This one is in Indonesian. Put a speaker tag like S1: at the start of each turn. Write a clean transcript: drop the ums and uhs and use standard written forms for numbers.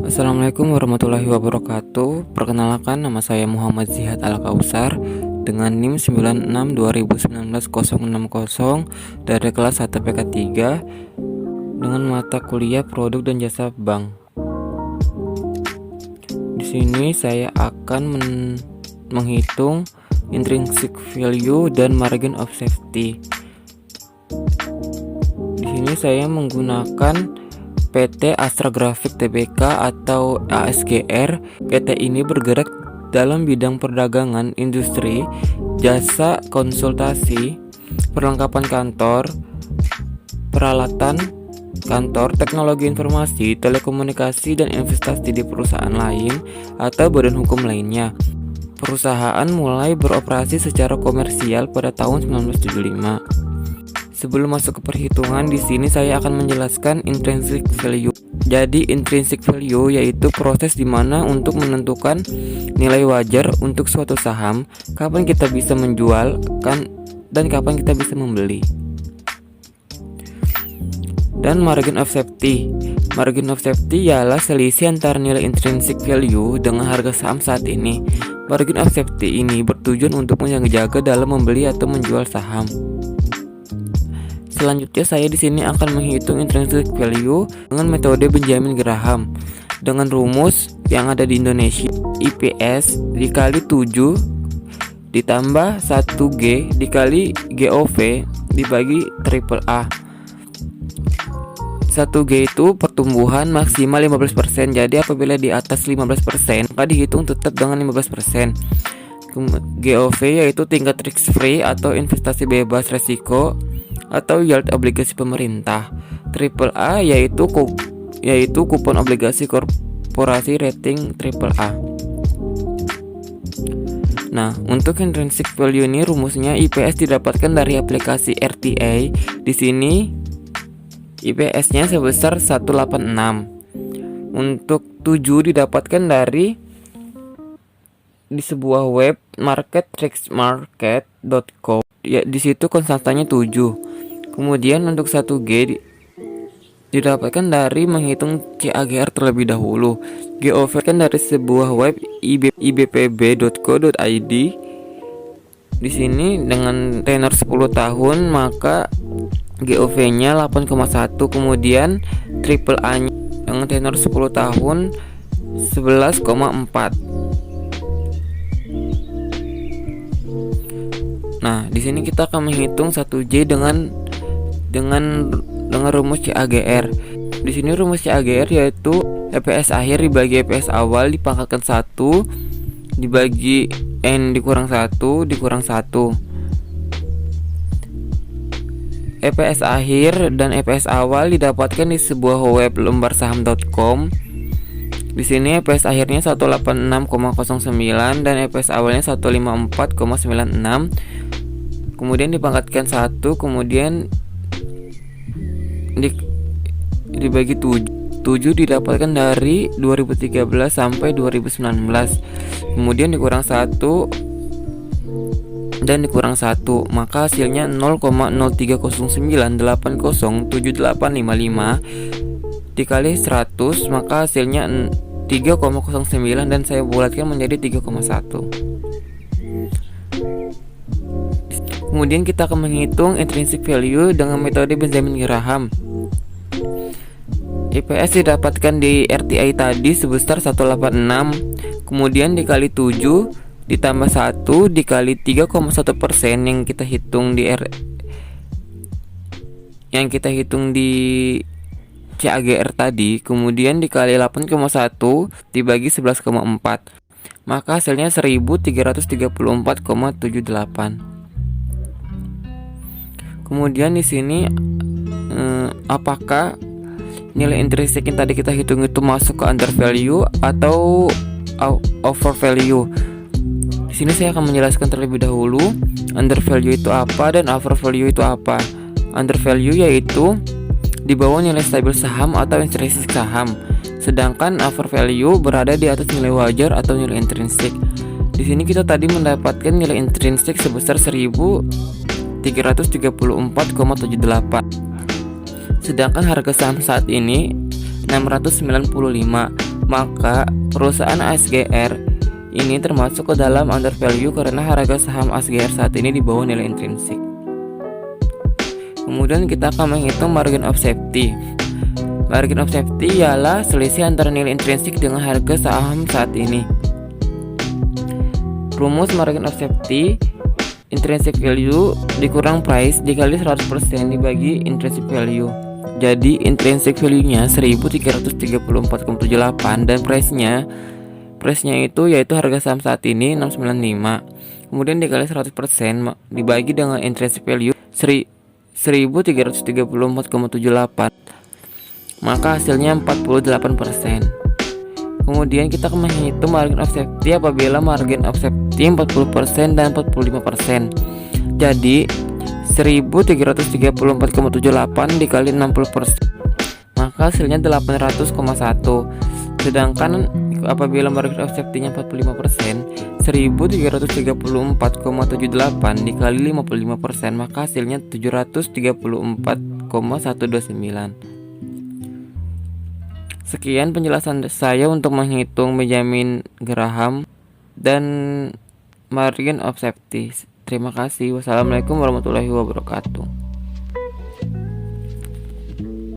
S1: Assalamualaikum warahmatullahi wabarakatuh. Perkenalkan, nama saya Muhammad Zihad Al-Kausar dengan NIM 96 2019 060 dari kelas 1 PK 3 dengan mata kuliah Produk dan Jasa Bank. Di sini saya akan menghitung intrinsic value dan margin of safety. Di sini saya menggunakan PT Astra Grafik Tbk atau ASGR. PT ini bergerak dalam bidang perdagangan, industri, jasa konsultasi, perlengkapan kantor, peralatan kantor, teknologi informasi, telekomunikasi, dan investasi di perusahaan lain atau badan hukum lainnya. Perusahaan mulai beroperasi secara komersial pada tahun 1975. Sebelum masuk ke perhitungan, di sini saya akan menjelaskan intrinsic value. Jadi, intrinsic value yaitu proses di mana untuk menentukan nilai wajar untuk suatu saham, kapan kita bisa menjual dan kapan kita bisa membeli. Dan margin of safety. Margin of safety ialah selisih antara nilai intrinsic value dengan harga saham saat ini. Margin of safety ini bertujuan untuk menjaga dalam membeli atau menjual saham. Selanjutnya saya di sini akan menghitung intrinsic value dengan metode Benjamin Graham dengan rumus yang ada di Indonesia. IPS dikali 7 ditambah 1G dikali GOV dibagi triple A. 1G itu pertumbuhan maksimal 15%. Jadi apabila di atas 15% maka dihitung tetap dengan 15%. GOV yaitu tingkat risk free atau investasi bebas resiko atau yield obligasi pemerintah. Triple A yaitu kupon obligasi korporasi rating triple A. Nah, untuk intrinsic value ini rumusnya IPS didapatkan dari aplikasi RTA. Di sini IPS-nya sebesar 186. Untuk 7 didapatkan di sebuah web marketrixmarket.co. Ya, di situ konstantanya 7. Kemudian untuk 1G didapatkan dari menghitung CAGR terlebih dahulu. GOV kan dari sebuah web ibpb.co.id. Di sini dengan tenor 10 tahun maka GOV-nya 8,1. Kemudian triple A-nya dengan tenor 10 tahun 11,4. Nah, di sini kita akan menghitung 1J dengan rumus CAGR. Di sini rumus CAGR yaitu EPS akhir dibagi EPS awal dipangkatkan 1 dibagi N dikurang 1 dikurang 1. EPS akhir dan EPS awal didapatkan di sebuah web lembarsaham.com. Di sini EPS akhirnya 186,09 dan EPS awalnya 154,96. Kemudian dipangkatkan 1, kemudian dibagi 7 didapatkan dari 2013 sampai 2019. Kemudian dikurang 1 dan dikurang 1, maka hasilnya 0,0309807855 dikali 100, maka hasilnya 3,09 dan saya bulatkan menjadi 3,1. Kemudian kita akan menghitung intrinsic value dengan metode Benjamin Graham. IPS didapatkan di RTI tadi sebesar 186, kemudian dikali 7 ditambah 1 dikali 3,1% yang kita hitung di CAGR tadi, kemudian dikali 8,1 dibagi 11,4, maka hasilnya 1334,78. Kemudian di sini apakah nilai intrinsik yang tadi kita hitung itu masuk ke under value atau over value? Di sini saya akan menjelaskan terlebih dahulu under value itu apa dan over value itu apa. Under value yaitu di bawah nilai stabil saham atau intrinsik saham, sedangkan over value berada di atas nilai wajar atau nilai intrinsik. Di sini kita tadi mendapatkan nilai intrinsik sebesar 1.334,78. Sedangkan harga saham saat ini 695. Maka perusahaan ASGR ini termasuk ke dalam undervalue karena harga saham ASGR saat ini di bawah nilai intrinsik. Kemudian kita akan menghitung margin of safety. Margin of safety ialah selisih antara nilai intrinsik dengan harga saham saat ini. Rumus margin of safety: intrinsic value dikurang price dikali 100% dibagi intrinsic value. Jadi intrinsic value-nya 1334,78 dan price-nya itu yaitu harga saham saat ini 695. Kemudian dikali 100% dibagi dengan intrinsic value 1334,78, maka hasilnya 48%. Kemudian kita akan menghitung margin of safety apabila margin of safety 40% dan 45%. Jadi 1334,78 dikali 60%, maka hasilnya 800,1. Sedangkan apabila margin of safety-nya 45%, 1334,78 dikali 55%, maka hasilnya 734,129. Sekian penjelasan saya untuk menghitung Benjamin Graham dan margin of safety. Terima kasih. Wassalamualaikum warahmatullahi wabarakatuh.